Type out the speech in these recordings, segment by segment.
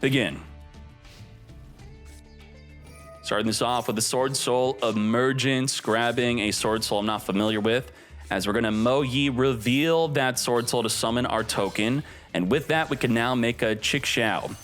begin. Starting this off with the Swordsoul Emergence, grabbing a Swordsoul I'm not familiar with, as we're going to Mo Yi reveal that Swordsoul to summon our token, and with that we can now make a Chick Xiao.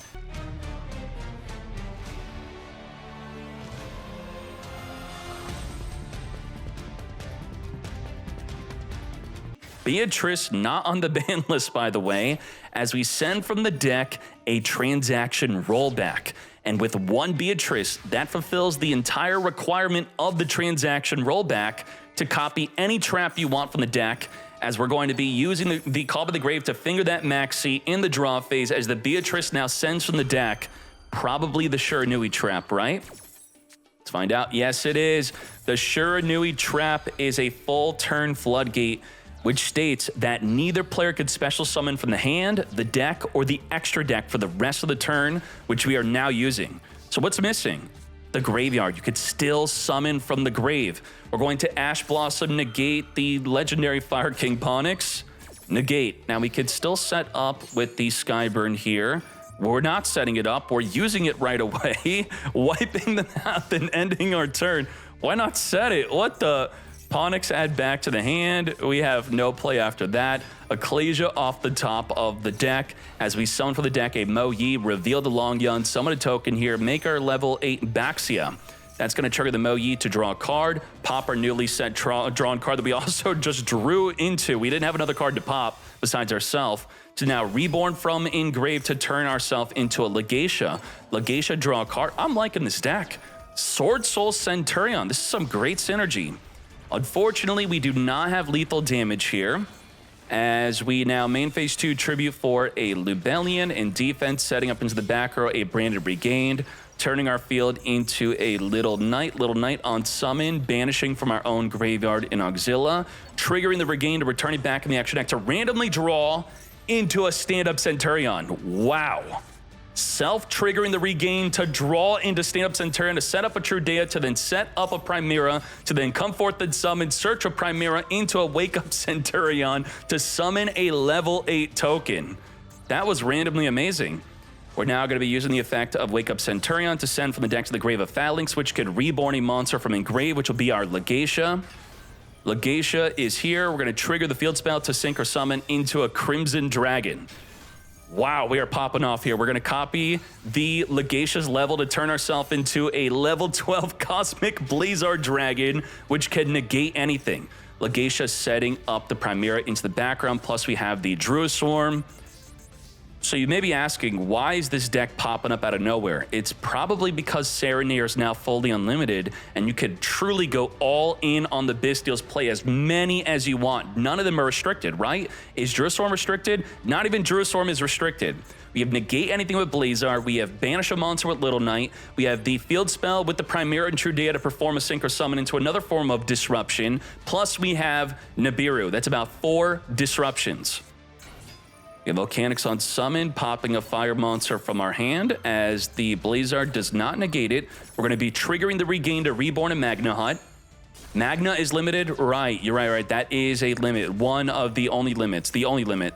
Beatrice not on the ban list, by the way, as we send from the deck a transaction rollback. And with one Beatrice, that fulfills the entire requirement of the transaction rollback to copy any trap you want from the deck, as we're going to be using the Call by the Grave to finger that maxi in the draw phase, as the Beatrice now sends from the deck probably the Shiranui trap, right? Let's find out. Yes, it is. The Shiranui trap is a full turn floodgate, which states that neither player could special summon from the hand, the deck, or the extra deck for the rest of the turn, which we are now using. So what's missing? The graveyard. You could still summon from the grave. We're going to Ash Blossom negate the legendary Fire King Ponix. Negate. Now we could still set up with the Skyburn here. We're not setting it up. We're using it right away, wiping the map and ending our turn. Why not set it? What the... Ponix add back to the hand. We have no play after that. Ecclesia off the top of the deck as we summon for the deck a Mo Yi, reveal the Long Yun, summon a token here, make our level 8 Baxia. That's going to trigger the Mo Yi to draw a card, pop our newly set drawn card that we also just drew into. We didn't have another card to pop besides ourselves. To now reborn from engrave to turn ourselves into a Legacia. Legacia draw a card. I'm liking this deck. Swordsoul Centurion. This is some great synergy. Unfortunately, we do not have lethal damage here, as we now main phase 2 tribute for a Lubellion in defense, setting up into the back row a Branded Regained, turning our field into a Little Knight on summon, banishing from our own graveyard in Auxilia, triggering the Regain to return it back in the action deck to randomly draw into a stand-up Centurion. Wow. Self-triggering the Regain to draw into stand-up Centurion, to set up a Trudea, to then set up a Chimera, to then come forth and summon, search a Chimera into a Wake-Up Centurion to summon a level 8 token. That was randomly amazing. We're now going to be using the effect of Wake-Up Centurion to send from the deck to the Grave of Phalanx, which could reborn a monster from engrave, which will be our Legacia. Legacia is here. We're going to trigger the field spell to sync or summon into a Crimson Dragon. Wow, we are popping off here. We're going to copy the Legacia's level to turn ourselves into a level 12 Cosmic Blazar Dragon, which can negate anything. Legacia setting up the Chimera into the background, plus we have the Druid Swarm. So you may be asking, why is this deck popping up out of nowhere? It's probably because Serenade is now fully unlimited, and you could truly go all in on the Bystials, play as many as you want. None of them are restricted, right? Is Druid Swarm restricted? Not even Druid Swarm is restricted. We have negate anything with Blazar. We have banish a monster with Little Knight. We have the field spell with the Chimera and Trudea to perform a sync or summon into another form of disruption. Plus we have Nibiru. That's about 4 disruptions. We have Volcanics on summon, popping a fire monster from our hand, as the Blazar does not negate it. We're going to be triggering the Regain to reborn a Magna Hut. Magna is limited? Right, you're right. That is a limit. One of the only limits, the only limit.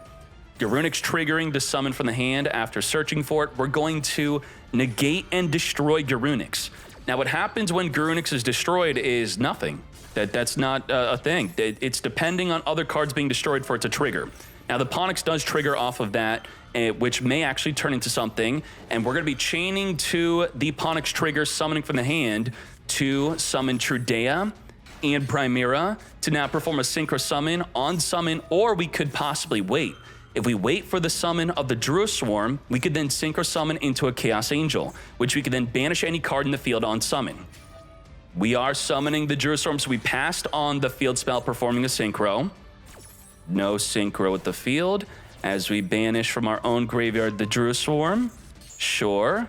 Garunix triggering to summon from the hand after searching for it. We're going to negate and destroy Garunix. Now, what happens when Garunix is destroyed is nothing. That's not a thing. It's depending on other cards being destroyed for it to trigger. Now, the Ponix does trigger off of that, which may actually turn into something, and we're going to be chaining to the Ponix trigger, summoning from the hand, to summon Trudea and Chimera to now perform a synchro summon on summon, or we could possibly wait. If we wait for the summon of the Druid Swarm, we could then synchro summon into a Chaos Angel, which we could then banish any card in the field on summon. We are summoning the Druid Swarm, so we passed on the field spell performing a synchro. No synchro with the field, as we banish from our own graveyard the Druid Swarm. Sure.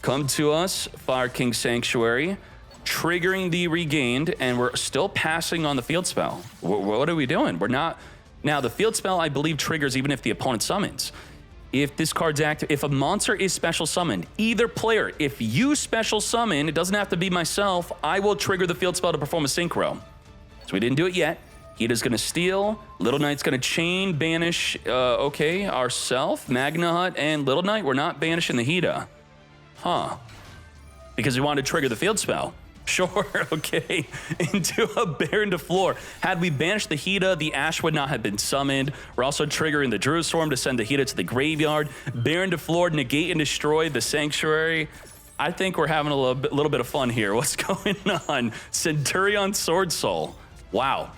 Come to us, Fire King Sanctuary, triggering the Regained, and we're still passing on the field spell. What are we doing? We're not... Now, the field spell, I believe, triggers even if the opponent summons. If this card's active, if a monster is special summoned, either player, if you special summon, it doesn't have to be myself, I will trigger the field spell to perform a synchro. So we didn't do it yet. Hida's gonna steal. Little Knight's gonna chain, banish, okay, ourself, Magna Hut, and Little Knight. We're not banishing the Hida. Huh. Because we wanted to trigger the field spell. Sure, okay. Into a Baron to floor. Had we banished the Hida, the Ash would not have been summoned. We're also triggering the Druid Storm to send the Hida to the graveyard. Baron to floor, negate and destroy the Sanctuary. I think we're having a little bit of fun here. What's going on? Centurion Swordsoul. Wow.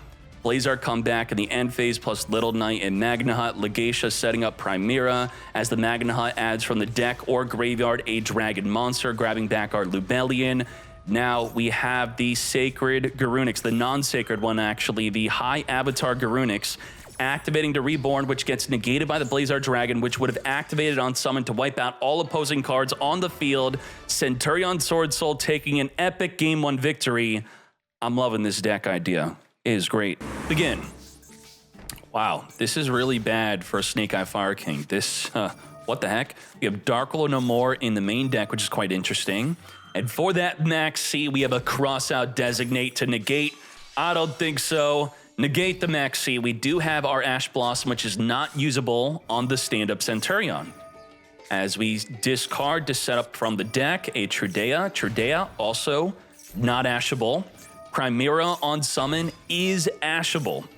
Blazar comeback in the end phase plus Little Knight and Magna Hut. Legacia setting up Chimera as the Magna Hut adds from the deck or graveyard a dragon monster, grabbing back our Lubellion. Now we have the Sacred Garunix, the non-sacred one actually, the High Avatar Garunix, activating to Reborn, which gets negated by the Blazar Dragon, which would have activated on summon to wipe out all opposing cards on the field. Centurion Swordsoul taking an epic Game 1 victory. I'm loving this deck idea. It is great. Begin. Wow, this is really bad for Snake Eye Fire King. This, what the heck? We have Darklo No More in the main deck, which is quite interesting. And for that Max C, we have a Crossout Designate to negate. I don't think so. Negate the Max C. We do have our Ash Blossom, which is not usable on the stand-up Centurion. As we discard to set up from the deck a Trudea. Trudea also not ashable. Chimera on summon is ashable.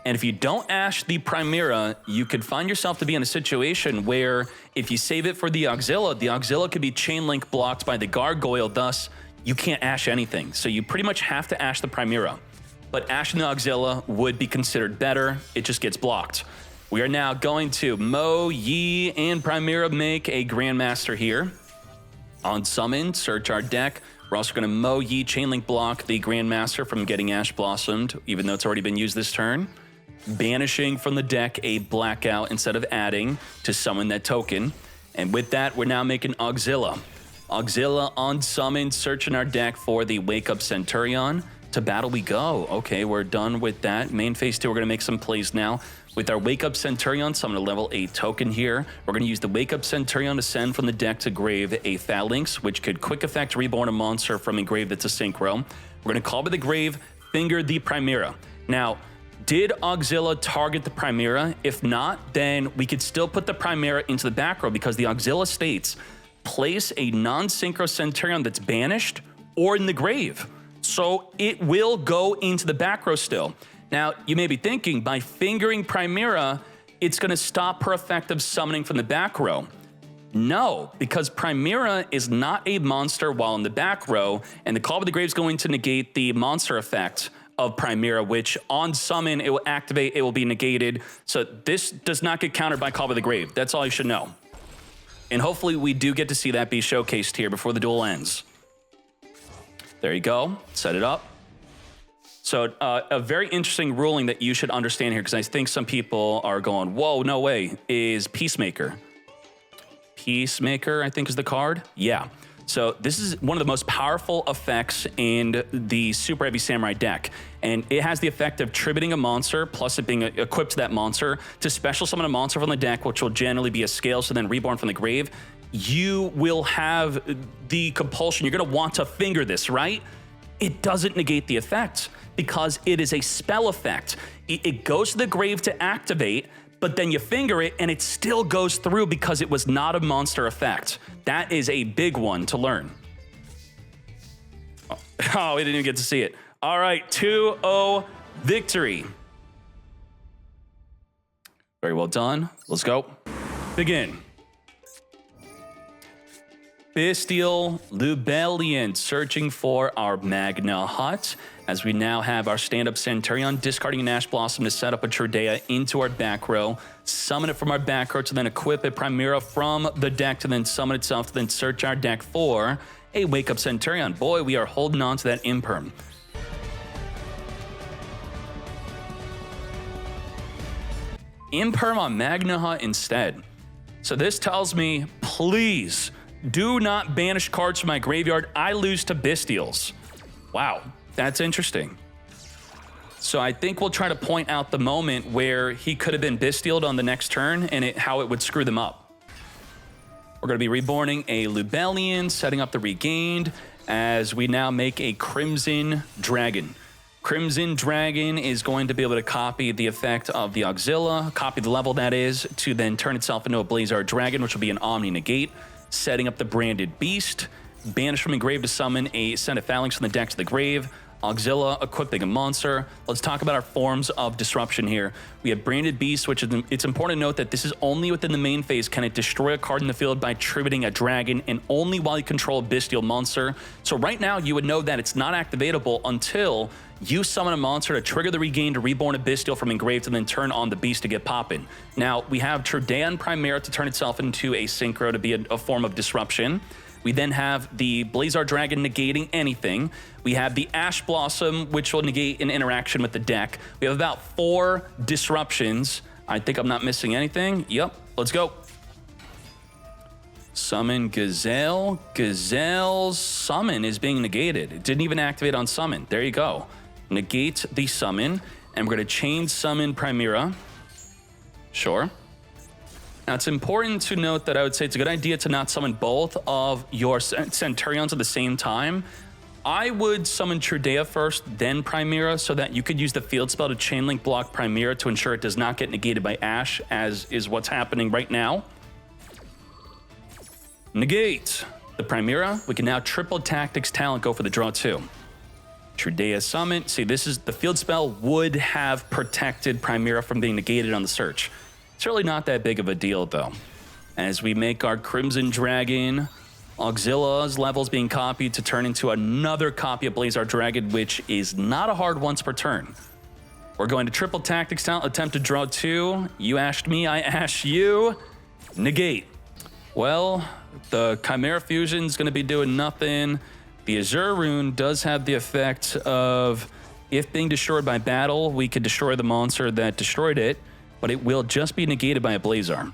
And if you don't ash the Chimera, you could find yourself to be in a situation where if you save it for the Auxilla could be chain link blocked by the Gargoyle, thus you can't ash anything. So you pretty much have to ash the Chimera. But ashing the Auxilla would be considered better. It just gets blocked. We are now going to Mo, Yi, and Chimera make a Grandmaster here. On summon, search our deck. We're also going to Mo, Yi, Chainlink block the Grandmaster from getting Ash Blossomed, even though it's already been used this turn. Banishing from the deck a Blackout instead of adding to summon that token. And with that, we're now making Auxilla. Auxilla on summon, searching our deck for the Wake Up Centurion. To battle we go. Okay, we're done with that. Main phase 2, we're going to make some plays now. With our Wake Up Centurion, summon a level 8 token here. We're going to use the Wake Up Centurion to send from the deck to grave a Phalanx, which could quick effect reborn a monster from a grave that's a synchro. We're going to call by the grave, finger the Chimera. Now, did Auxilla target the Chimera? If not, then we could still put the Chimera into the back row because the Auxilla states, place a non-synchro Centurion that's banished or in the grave. So it will go into the back row still. Now, you may be thinking, by fingering Chimera, it's going to stop her effective summoning from the back row. No, because Chimera is not a monster while in the back row, and the Call of the Grave is going to negate the monster effect of Chimera, which on summon, it will activate, it will be negated. So this does not get countered by Call of the Grave. That's all you should know. And hopefully we do get to see that be showcased here before the duel ends. There you go. Set it up. So a very interesting ruling that you should understand here, because I think some people are going, whoa, no way, is Peacemaker. Peacemaker, I think is the card. Yeah. So this is one of the most powerful effects in the Super Heavy Samurai deck. And it has the effect of tributing a monster, plus it being equipped to that monster, to special summon a monster from the deck, which will generally be a scale, so then reborn from the grave. You will have the compulsion. You're going to want to finger this, right? It doesn't negate the effect because it is a spell effect. It goes to the grave to activate, but then you finger it and it still goes through because it was not a monster effect. That is a big one to learn. Oh, we didn't even get to see it. All right, 2-0 victory. Very well done. Let's go. Begin. Bestial Lubellion searching for our Magna Hut, as we now have our stand-up Centurion discarding an Ash Blossom to set up a Trudea into our back row, summon it from our back row to then equip a Chimera from the deck to then summon itself to then search our deck for a Wake Up Centurion. Boy, we are holding on to that Imperm. Imperm on Magna Hut instead. So this tells me, please, do not banish cards from my graveyard. I lose to Bestials. Wow, that's interesting. So I think we'll try to point out the moment where he could have been Bestialed on the next turn and how it would screw them up. We're going to be reborning a Lubellion, setting up the Regained, as we now make a Crimson Dragon. Crimson Dragon is going to be able to copy the effect of the Auxilia, copy the level that is, to then turn itself into a Blazar Dragon, which will be an Omni Negate, setting up the Branded Beast, banish from engrave to summon a Send a Phalanx from the deck to the grave, Auxilia equipping a monster. Let's talk about our forms of disruption here. We have Branded Beast, which is, it's important to note that this is only within the main phase can it destroy a card in the field by tributing a dragon, and only while you control a bestial monster. So right now you would know that it's not activatable until you summon a monster to trigger the regain to reborn a bestial from engraved and then turn on the beast to get poppin'. Now we have Trudea and Chimera to turn itself into a synchro to be a form of disruption. We then have the Blazar Dragon negating anything. We have the Ash Blossom, which will negate an interaction with the deck. We have about 4 disruptions. I think I'm not missing anything. Yep, let's go. Summon Gazelle. Gazelle's summon is being negated. It didn't even activate on summon. There you go. Negate the summon, and we're going to chain summon Chimera. Sure. Now, it's important to note that I would say it's a good idea to not summon both of your Centurions at the same time. I would summon Trudea first, then Chimera, so that you could use the field spell to chain link block Chimera to ensure it does not get negated by Ash, as is what's happening right now. Negate the Chimera. We can now triple Tactics Talent, go for the draw 2. Trudea summon. See, this is the field spell would have protected Chimera from being negated on the search. It's really not that big of a deal, though. As we make our Crimson Dragon, Auxilia's levels being copied to turn into another copy of Blazar Dragon, which is not a hard once per turn. We're going to triple Tactics Talent, attempt to draw 2. You ashed me, I ash you. Negate. Well, the Chimera Fusion is going to be doing nothing. The Azure Rune does have the effect of, if being destroyed by battle, we could destroy the monster that destroyed it, but it will just be negated by a Blazar.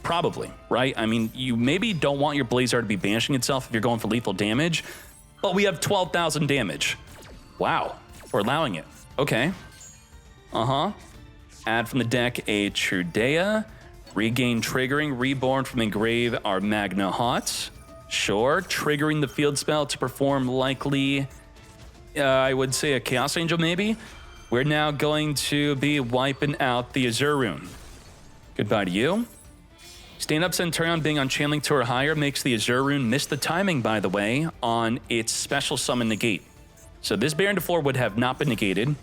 Probably, right? I mean, you maybe don't want your Blazar to be banishing itself if you're going for lethal damage, but we have 12,000 damage. Wow, we're allowing it. Okay. Add from the deck a Trudea. Regain triggering, reborn from engrave our Magna Hots. Sure, triggering the field spell to perform likely, I would say a Chaos Angel maybe. We're now going to be wiping out the Azure Rune. Goodbye to you. Stand Up Centurion being on Chain Link 2 or higher makes the Azure Rune miss the timing, by the way, on its special summon negate. So this Baron de Flor would have not been negated.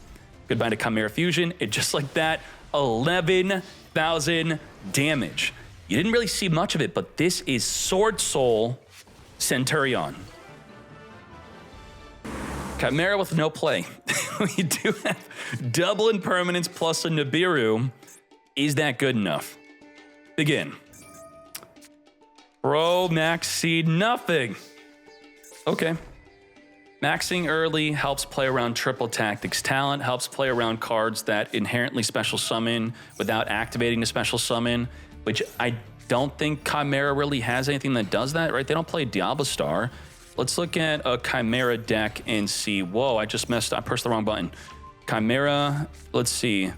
Goodbye to Chimera Fusion. It just like that, 11,000 damage. You didn't really see much of it, but this is Swordsoul Centurion. Chimera with no play. We do have double impermanence plus a Nibiru. Is that good enough? Begin. Bro, maxi nothing. Okay. Maxing early helps play around triple Tactics Talent, helps play around cards that inherently special summon without activating the special summon, which I don't think Chimera really has anything that does that, right? They don't play Diablo Star. Let's look at a Chimera deck and see. Whoa, I just messed up. I pressed the wrong button. Chimera, let's see.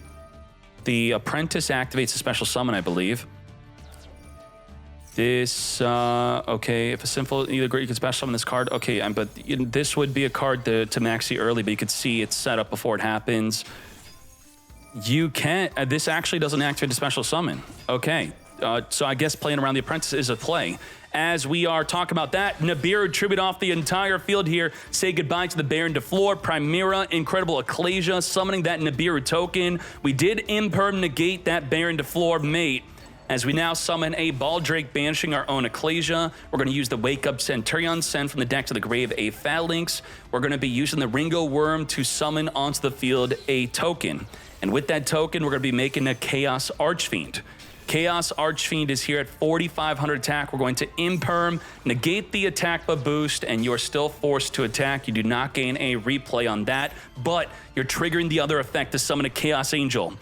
The Apprentice activates a special summon, I believe. This, okay, if a simple, either great, you can special summon this card. Okay, but this would be a card to maxi early, but you could see it's set up before it happens. You can't, this actually doesn't activate a special summon. Okay, so I guess playing around the Apprentice is a play. As we are talking about that, Nibiru tribute off the entire field here. Say goodbye to the Baron de Flor, Chimera, Incredible Ecclesia, summoning that Nibiru token. We did imperm negate that Baron de Flor mate. As we now summon a Baldrake, banishing our own Ecclesia. We're going to use the Wake Up Centurion, send from the deck to the grave a Phalanx. We're going to be using the Ringo Worm to summon onto the field a token. And with that token, we're going to be making a Chaos Archfiend. Chaos Archfiend is here at 4,500 attack. We're going to imperm, negate the attack but boost, and you're still forced to attack. You do not gain a replay on that, but you're triggering the other effect to summon a Chaos Angel.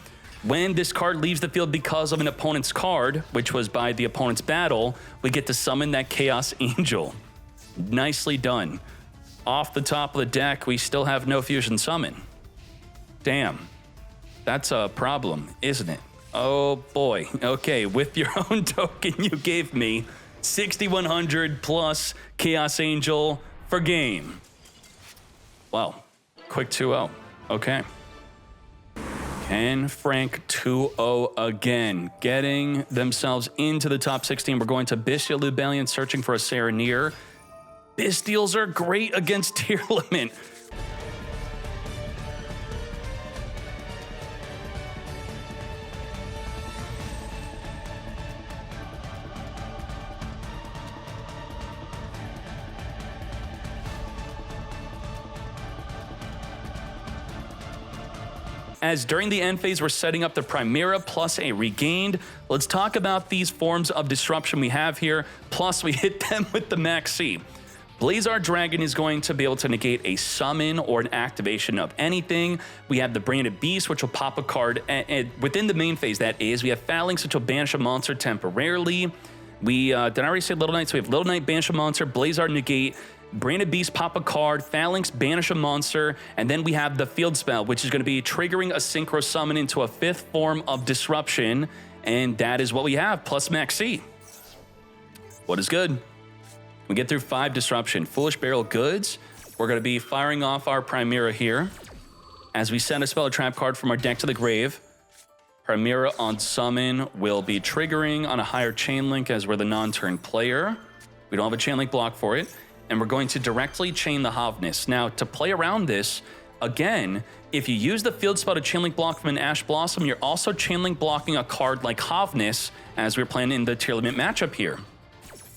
When this card leaves the field because of an opponent's card, which was by the opponent's battle, we get to summon that Chaos Angel. Nicely done. Off the top of the deck, we still have no fusion summon. Damn. That's a problem, isn't it? Oh boy. Okay, with your own token you gave me, 6,100 plus Chaos Angel for game. Wow. Quick 2-0. Okay. Ken Frank 2-0 again, getting themselves into the top 16. We're going to Bestial Lubellion, searching for a Serenir. Bestials are great against tier limit. As during the end phase, we're setting up the Chimera plus a Regained. Let's talk about these forms of disruption we have here, plus we hit them with the Max C. Blazar Dragon is going to be able to negate a summon or an activation of anything. We have the Branded Beast, which will pop a card within the main phase, that is. We have Phalanx, which will banish a monster temporarily. We, did I already say Little Knight? So we have Little Knight, banish a monster, Blazar negate, Branded Beast, pop a card, Phalanx, banish a monster, and then we have the Field Spell, which is going to be triggering a Synchro Summon into a 5th form of disruption, and that is what we have, plus Max C. What is good? We get through 5 disruption. Foolish Burial Goods. We're going to be firing off our Chimera here as we send a Spell or Trap card from our deck to the grave. Chimera on summon will be triggering on a higher chain link as we're the non-turn player. We don't have a chain link block for it. And we're going to directly chain the Havness. Now, to play around this, again, if you use the Field Spell to chain link block from an Ash Blossom, you're also chain link blocking a card like Havness, as we're playing in the tier limit matchup here.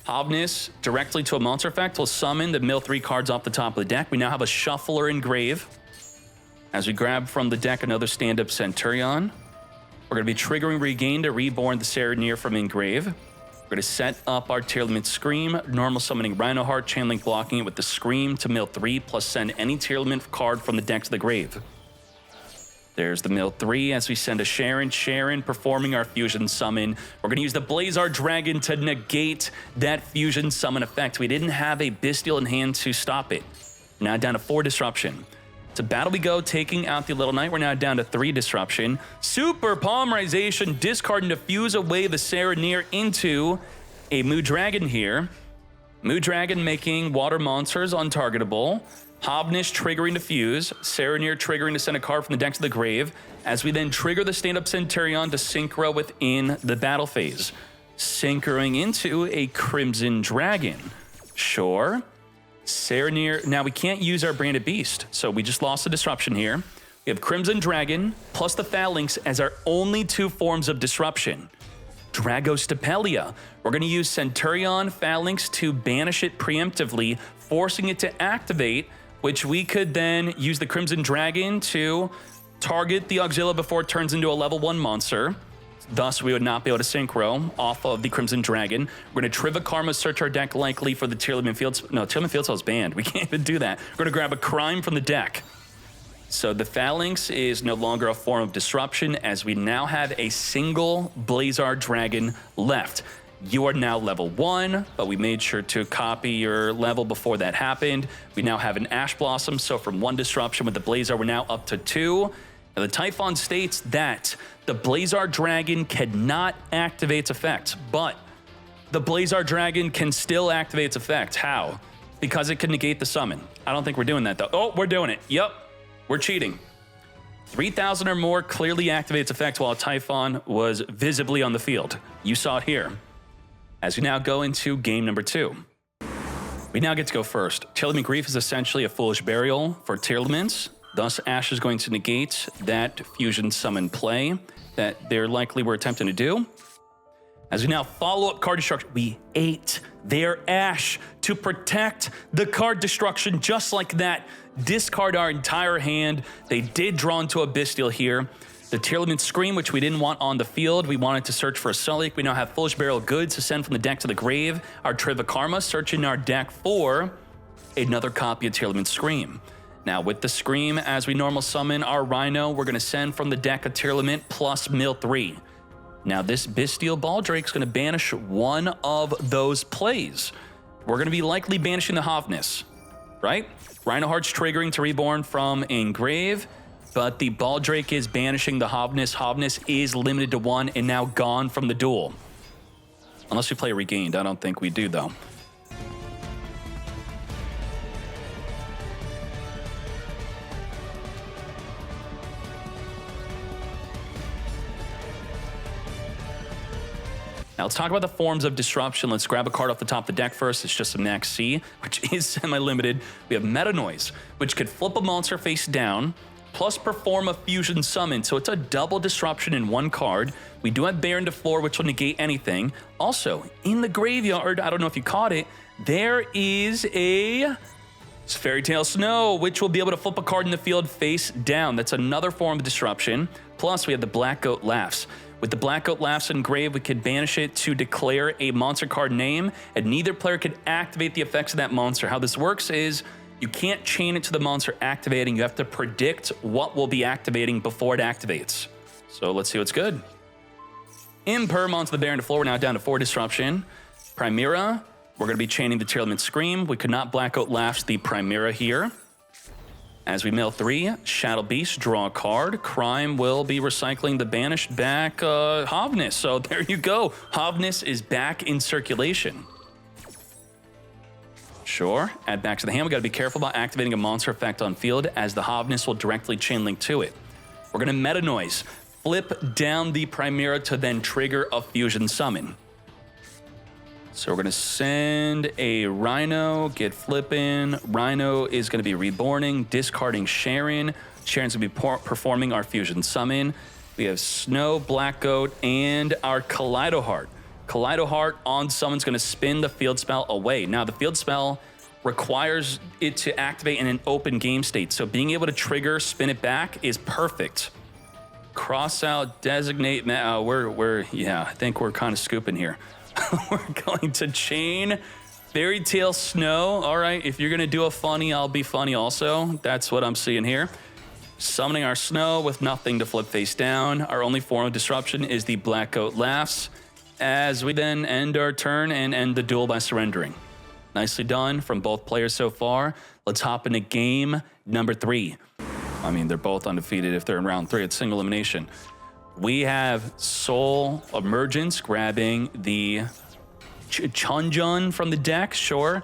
Havness directly to a monster effect will summon the mill 3 cards off the top of the deck. We now have a Shuffler in grave. As we grab from the deck another stand-up Centurion, we're going to be triggering Regain to reborn the Serenir from engrave. We're going to set up our tier limit Scream, normal summoning Rhino Heart, chain link blocking it with the Scream to mill 3, plus send any tier limit card from the deck to the grave. There's the mill 3 as we send a Sharon. Sharon performing our fusion summon. We're going to use the Blazar Dragon to negate that fusion summon effect. We didn't have a Bestial in hand to stop it. Now down to 4 disruption. To battle we go, taking out the Little Knight. We're now down to 3 disruption. Super Polymerization, discard and diffuse away the Serenir into a Moo Dragon here. Moo Dragon making water monsters untargetable. Havness triggering to fuse. Serenir triggering to send a card from the deck to the grave. As we then trigger the stand-up Centurion to synchro within the battle phase. Synchroing into a Crimson Dragon. Sure. Serenir, now we can't use our Branded Beast, so we just lost the disruption here. We have Crimson Dragon plus the Phalanx as our only 2 forms of disruption. Dragostapelia. We're going to use Centurion Phalanx to banish it preemptively, forcing it to activate, which we could then use the Crimson Dragon to target the Auxilia before it turns into a level 1 monster. Thus, we would not be able to synchro off of the Crimson Dragon. We're going to Triva Karma, search our deck likely for the tier limit field. No, tier limit field spell is banned. We can't even do that. We're going to grab a Crime from the deck. So the Phalanx is no longer a form of disruption, as we now have a single Blazar Dragon left. You are now level 1, but we made sure to copy your level before that happened. We now have an Ash Blossom, so from 1 disruption with the Blazar, we're now up to 2. Now, the Typhon states that the Blazar Dragon cannot activate its effect, but the Blazar Dragon can still activate its effect. How? Because it can negate the summon. I don't think we're doing that, though. Oh, we're doing it. Yep, we're cheating. 3,000 or more clearly activates effect while Typhon was visibly on the field. You saw it here. As we now go into game number 2. We now get to go first. Tier Limit Grief is essentially a Foolish Burial for tier limits. Thus, Ash is going to negate that fusion summon play that they likely were attempting to do. As we now follow up card destruction, we ate their Ash to protect the card destruction just like that. Discard our entire hand. They did draw into a Bestial here. The tier limit Scream, which we didn't want on the field. We wanted to search for a Sullik. We now have Foolish Burial Goods to send from the deck to the grave. Our Triva Karma, searching our deck for another copy of tier limit Scream. Now, with the Scream, as we normal summon our Rhino, we're going to send from the deck a tier limit plus mill 3. Now, this Bestial Baldrake is going to banish one of those plays. We're going to be likely banishing the Havness, right? Rhino Heart's triggering to reborn from engrave, but the Baldrake is banishing the Havness. Havness is limited to 1 and now gone from the duel. Unless we play Regained. I don't think we do, though. Now let's talk about the forms of disruption. Let's grab a card off the top of the deck first. It's just a Max C, which is semi-limited. We have Meta Noise, which could flip a monster face down, plus perform a fusion summon. So it's a double disruption in one card. We do have Baron to Floor, which will negate anything. Also, in the graveyard, I don't know if you caught it, there is a Fairy Tale Snow, which will be able to flip a card in the field face down. That's another form of disruption. Plus, we have the Black Goat Laughs. With the Black Goat Laughs engraved, we could banish it to declare a monster card name, and neither player could activate the effects of that monster. How this works is you can't chain it to the monster activating. You have to predict what will be activating before it activates. So let's see what's good. Imperm onto the Baron to Floor. We're now down to 4 disruption. Chimera, we're going to be chaining the Tearlament Scream. We could not Black Goat Laughs the Chimera here. As we mill 3, Shadow Beast, draw a card. Crime will be recycling the banished back Hovness. So there you go. Hovness is back in circulation. Sure, add back to the hand. We got to be careful about activating a monster effect on field, as the Hovness will directly chain link to it. We're going to Meta Noise, flip down the Chimera to then trigger a fusion summon. So we're going to send a Rhino, get flipping. Rhino is going to be reborning, discarding Sharon. Sharon's going to be performing our fusion summon. We have Snow, Black Goat, and our Kaleido Heart. Kaleido Heart on summon's going to spin the field spell away. Now, the field spell requires it to activate in an open game state, so being able to trigger, spin it back is perfect. Cross out, designate. Yeah, I think we're kind of scooping here. We're going to chain Fairy Tale Snow. All right, if you're going to do a funny, I'll be funny also. That's what I'm seeing here. Summoning our Snow with nothing to flip face down. Our only form of disruption is the Black Goat Laughs, as we then end our turn and end the duel by surrendering. Nicely done from both players so far. Let's hop into game number 3. I mean, they're both undefeated if they're in round 3. It's single elimination. We have Soul Emergence grabbing the Chunjun from the deck, sure.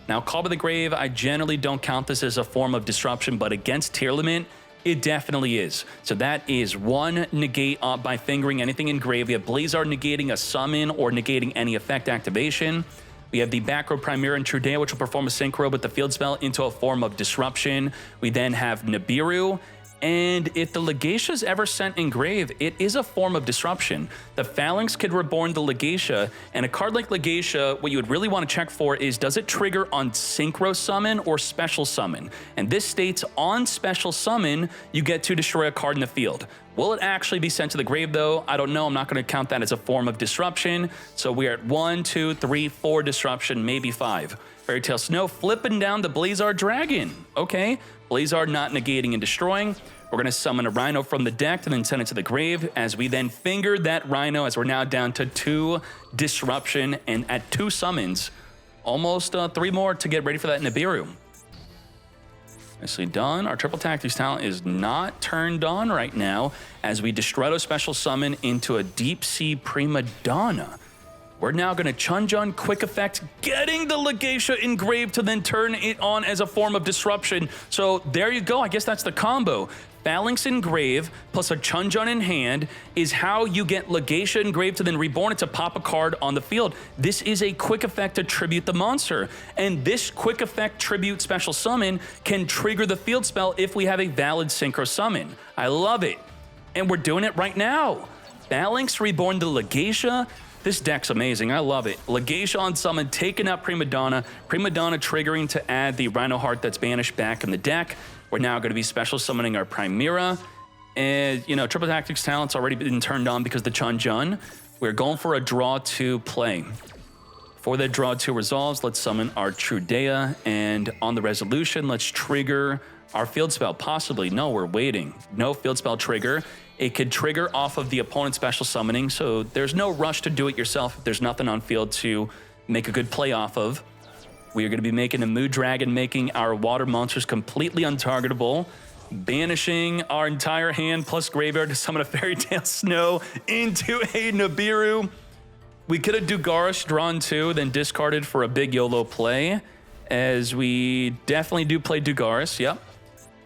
Now, Call by the Grave, I generally don't count this as a form of disruption, but against Tearlament, it definitely is. So that is 1 negate by fingering anything in grave. We have Blazar negating a summon or negating any effect activation. We have the back row Chimera and Trudea, which will perform a synchro with the field spell into a form of disruption. We then have Nibiru. And if the Legatia is ever sent in grave, it is a form of disruption. The Phalanx could reborn the Legatia, and a card like Legatia, what you would really want to check for is, does it trigger on Synchro Summon or Special Summon? And this states on Special Summon, you get to destroy a card in the field. Will it actually be sent to the grave though? I don't know. I'm not going to count that as a form of disruption. So we're at 1, 2, 3, 4 disruption, maybe 5. Fairy Tale Snow flipping down the Blazar Dragon. Okay, Blazar not negating and destroying. We're going to summon a Rhino from the deck and then send it to the grave, as we then finger that Rhino, as we're now down to 2 disruption and at 2 summons. Almost 3 more to get ready for that Nibiru. Nicely done. Our triple tactics talent is not turned on right now, as we Destrudo special summon into a Deep Sea Prima Donna. We're now going to Chunjun quick effect, getting the Legatia engraved to then turn it on as a form of disruption. So there you go. I guess that's the combo. Phalanx engrave plus a Chunjun in hand is how you get Legatia engraved to then reborn it to pop a card on the field. This is a quick effect to tribute the monster. And this quick effect tribute special summon can trigger the field spell if we have a valid synchro summon. I love it. And we're doing it right now. Phalanx reborn the Legatia. This deck's amazing. I love it. Legatia on summon, taking out Prima Donna. Prima Donna triggering to add the Rhino Heart that's banished back in the deck. We're now going to be special summoning our Chimera. And, you know, Triple Tactics talent's already been turned on because the Chunjun. We're going for a draw 2 play. For that draw 2 resolves, let's summon our Trudea. And on the resolution, let's trigger our field spell. Possibly. No, we're waiting. No field spell trigger. It could trigger off of the opponent's special summoning, so there's no rush to do it yourself if there's nothing on field to make a good play off of. We are going to be making a Mood Dragon, making our water monsters completely untargetable, banishing our entire hand plus graveyard to summon a Fairy Tale Snow into a Nibiru. We could have Dugaris drawn 2, then discarded for a big YOLO play, as we definitely do play Dugaris, yep.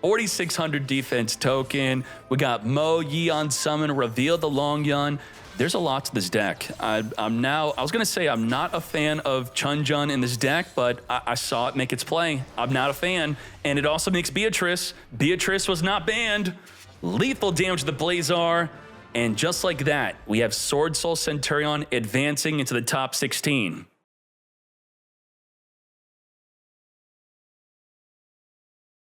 4,600 defense token. We got Mo, Yi on summon, reveal the Long Yun. There's a lot to this deck. I was gonna say I'm not a fan of Chun-Jun in this deck, but I saw it make its play. I'm not a fan. And it also makes Beatrice. Beatrice was not banned. Lethal damage to the Blazar. And just like that, we have Swordsoul Centurion advancing into the top 16.